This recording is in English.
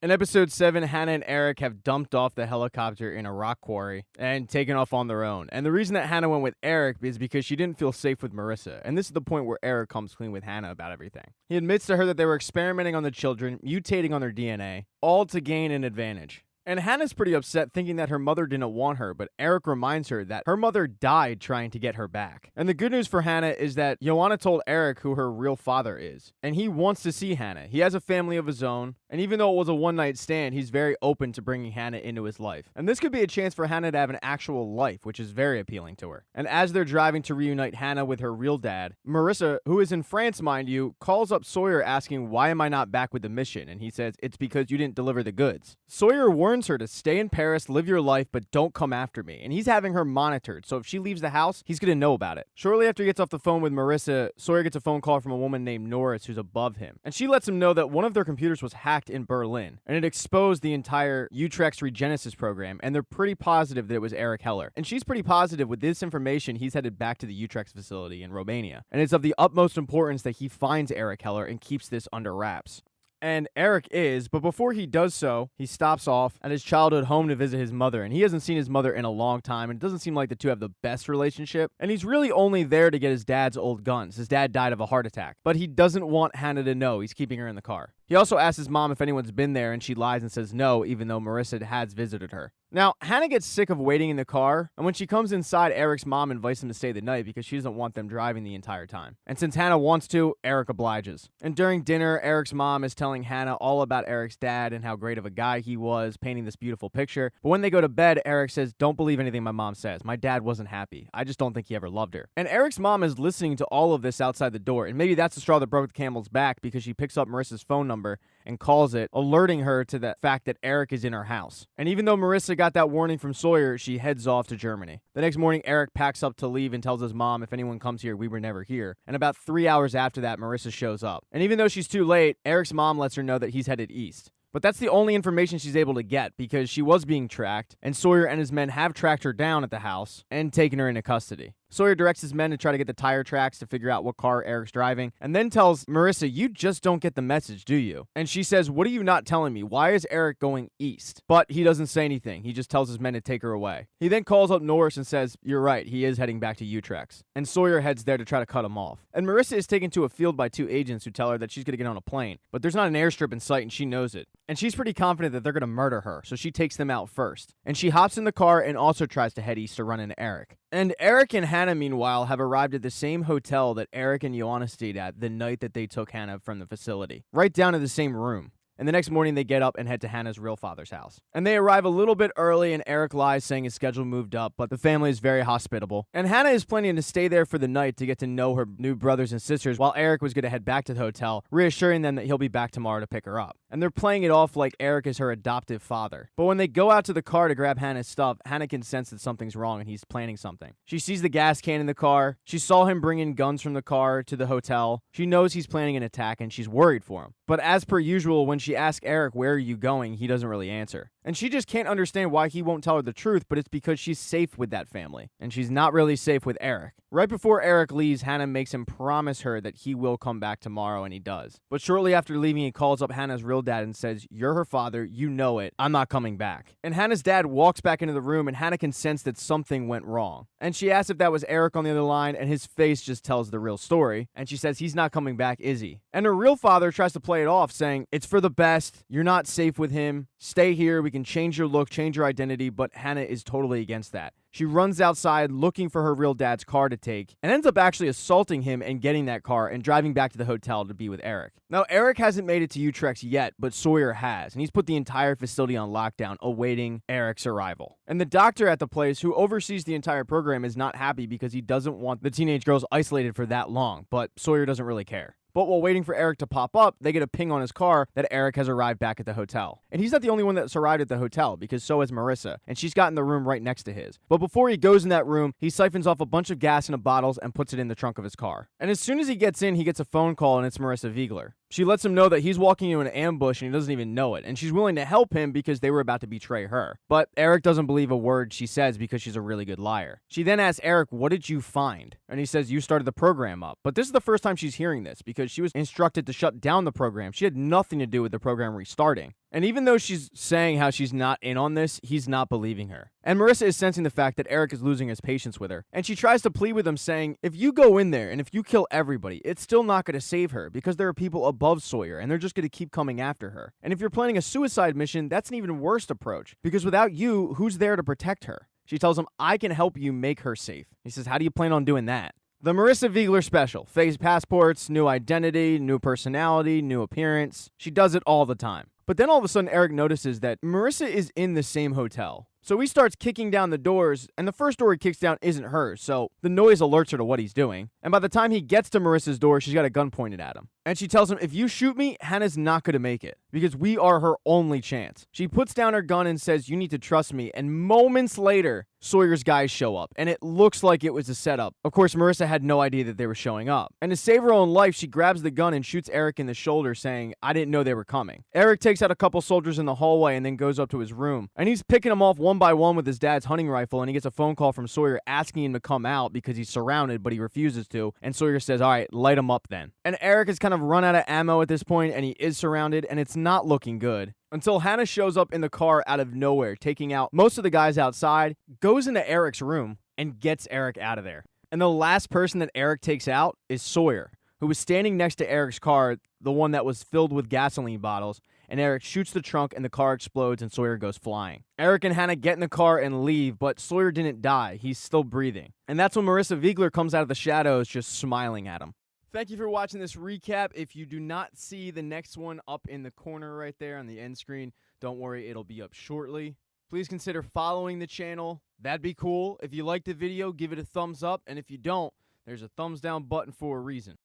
In episode 7, Hanna and Eric have dumped off the helicopter in a rock quarry and taken off on their own. And the reason that Hanna went with Eric is because she didn't feel safe with Marissa. And this is the point where Eric comes clean with Hanna about everything. He admits to her that they were experimenting on the children, mutating on their DNA, all to gain an advantage. And Hannah's pretty upset, thinking that her mother didn't want her, but Eric reminds her that her mother died trying to get her back. And the good news for Hanna is that Joanna told Eric who her real father is, and he wants to see Hanna. He has a family of his own, and even though it was a one-night stand, he's very open to bringing Hanna into his life. And this could be a chance for Hanna to have an actual life, which is very appealing to her. And as they're driving to reunite Hanna with her real dad, Marissa, who is in France, mind you, calls up Sawyer asking, "Why am I not back with the mission?" And he says, "It's because you didn't deliver the goods." Sawyer warns her to stay in Paris, live your life, but don't come after me. And he's having her monitored, so if she leaves the house, he's going to know about it. Shortly after he gets off the phone with Marissa, Sawyer gets a phone call from a woman named Norris who's above him. And she lets him know that one of their computers was hacked in Berlin, and it exposed the entire Utrecht's Regenesis program, and they're pretty positive that it was Eric Heller. And she's pretty positive with this information, he's headed back to the Utrecht facility in Romania. And it's of the utmost importance that he finds Eric Heller and keeps this under wraps. And Eric is, but before he does so, he stops off at his childhood home to visit his mother, and he hasn't seen his mother in a long time, and it doesn't seem like the two have the best relationship, and he's really only there to get his dad's old guns. His dad died of a heart attack, but he doesn't want Hanna to know. He's keeping her in the car. He also asks his mom if anyone's been there, and she lies and says no, even though Marissa has visited her. Now, Hanna gets sick of waiting in the car, and when she comes inside, Eric's mom invites him to stay the night because she doesn't want them driving the entire time. And since Hanna wants to, Eric obliges. And during dinner, Eric's mom is telling Hanna all about Eric's dad and how great of a guy he was, painting this beautiful picture. But when they go to bed, Eric says, "Don't believe anything my mom says. My dad wasn't happy. I just don't think he ever loved her." And Eric's mom is listening to all of this outside the door, and maybe that's the straw that broke the camel's back because she picks up Marissa's phone number and calls it, alerting her to the fact that Eric is in her house. And even though Marissa got that warning from Sawyer, she heads off to Germany. The next morning, Eric packs up to leave and tells his mom, "If anyone comes here, we were never here." And about 3 hours after that, Marissa shows up. And even though she's too late, Eric's mom lets her know that he's headed east. But that's the only information she's able to get because she was being tracked, and Sawyer and his men have tracked her down at the house and taken her into custody. Sawyer directs his men to try to get the tire tracks to figure out what car Eric's driving, and then tells Marissa, "You just don't get the message, do you?" And she says, "What are you not telling me? Why is Eric going east?" But he doesn't say anything. He just tells his men to take her away. He then calls up Norris and says, "You're right, he is heading back to Utrecht." And Sawyer heads there to try to cut him off. And Marissa is taken to a field by two agents who tell her that she's going to get on a plane, but there's not an airstrip in sight and she knows it. And she's pretty confident that they're going to murder her, so she takes them out first. And she hops in the car and also tries to head east to run into Eric. And Eric and Hanna, meanwhile, have arrived at the same hotel that Eric and Joanna stayed at the night that they took Hanna from the facility. Right down to the same room. And the next morning, they get up and head to Hanna's real father's house. And they arrive a little bit early, and Eric lies saying his schedule moved up, but the family is very hospitable. And Hanna is planning to stay there for the night to get to know her new brothers and sisters, while Eric was going to head back to the hotel, reassuring them that he'll be back tomorrow to pick her up. And they're playing it off like Eric is her adoptive father. But when they go out to the car to grab Hanna's stuff, Hanna can sense that something's wrong and he's planning something. She sees the gas can in the car. She saw him bring in guns from the car to the hotel. She knows he's planning an attack and she's worried for him. But as per usual, when she asks Eric, "Where are you going?" he doesn't really answer. And she just can't understand why he won't tell her the truth, but it's because she's safe with that family. And she's not really safe with Eric. Right before Eric leaves, Hanna makes him promise her that he will come back tomorrow, and he does. But shortly after leaving, he calls up Hanna's real dad and says, "You're her father, you know it, I'm not coming back." And Hanna's dad walks back into the room, and Hanna can sense that something went wrong. And she asks if that was Eric on the other line, and his face just tells the real story. And she says, "He's not coming back, is he?" And her real father tries to play it off, saying, "It's for the best, you're not safe with him, stay here, we can change your look, change your identity," but Hanna is totally against that. She runs outside looking for her real dad's car to take and ends up actually assaulting him and getting that car and driving back to the hotel to be with Eric. Now, Eric hasn't made it to Utrecht yet, but Sawyer has, and he's put the entire facility on lockdown awaiting Eric's arrival. And the doctor at the place who oversees the entire program is not happy because he doesn't want the teenage girls isolated for that long, but Sawyer doesn't really care. But while waiting for Eric to pop up, they get a ping on his car that Eric has arrived back at the hotel. And he's not the only one that's arrived at the hotel, because so has Marissa, and she's got in the room right next to his. But before he goes in that room, he siphons off a bunch of gas into bottles and puts it in the trunk of his car. And as soon as he gets in, he gets a phone call, and it's Marissa Wiegler. She lets him know that he's walking into an ambush and he doesn't even know it, and she's willing to help him because they were about to betray her. But Eric doesn't believe a word she says because she's a really good liar. She then asks Eric, "What did you find?" And he says, "You started the program up." But this is the first time she's hearing this because she was instructed to shut down the program. She had nothing to do with the program restarting. And even though she's saying how she's not in on this, he's not believing her. And Marissa is sensing the fact that Eric is losing his patience with her. And she tries to plead with him, saying, if you go in there and if you kill everybody, it's still not going to save her because there are people above Sawyer and they're just going to keep coming after her. And if you're planning a suicide mission, that's an even worse approach because without you, who's there to protect her? She tells him, I can help you make her safe. He says, how do you plan on doing that? The Marissa Viegler special. Fake passports, new identity, new personality, new appearance. She does it all the time. But then all of a sudden, Eric notices that Marissa is in the same hotel. So he starts kicking down the doors, and the first door he kicks down isn't hers, so the noise alerts her to what he's doing. And by the time he gets to Marissa's door, she's got a gun pointed at him. And she tells him, if you shoot me, Hannah's not going to make it, because we are her only chance. She puts down her gun and says, you need to trust me, and moments later, Sawyer's guys show up, and it looks like it was a setup. Of course, Marissa had no idea that they were showing up. And to save her own life, she grabs the gun and shoots Eric in the shoulder, saying, I didn't know they were coming. Eric takes out a couple soldiers in the hallway and then goes up to his room. And he's picking them off one by one with his dad's hunting rifle, and he gets a phone call from Sawyer asking him to come out because he's surrounded, but he refuses to. And Sawyer says, all right, light him up then. And Eric has kind of run out of ammo at this point, and he is surrounded, and it's not looking good. Until Hanna shows up in the car out of nowhere, taking out most of the guys outside, goes into Eric's room, and gets Eric out of there. And the last person that Eric takes out is Sawyer, who was standing next to Eric's car, the one that was filled with gasoline bottles, and Eric shoots the trunk and the car explodes and Sawyer goes flying. Eric and Hanna get in the car and leave, but Sawyer didn't die. He's still breathing. And that's when Marissa Viegler comes out of the shadows just smiling at him. Thank you for watching this recap. If you do not see the next one up in the corner right there on the end screen, don't worry, it'll be up shortly. Please consider following the channel. That'd be cool. If you liked the video, give it a thumbs up. And if you don't, there's a thumbs down button for a reason.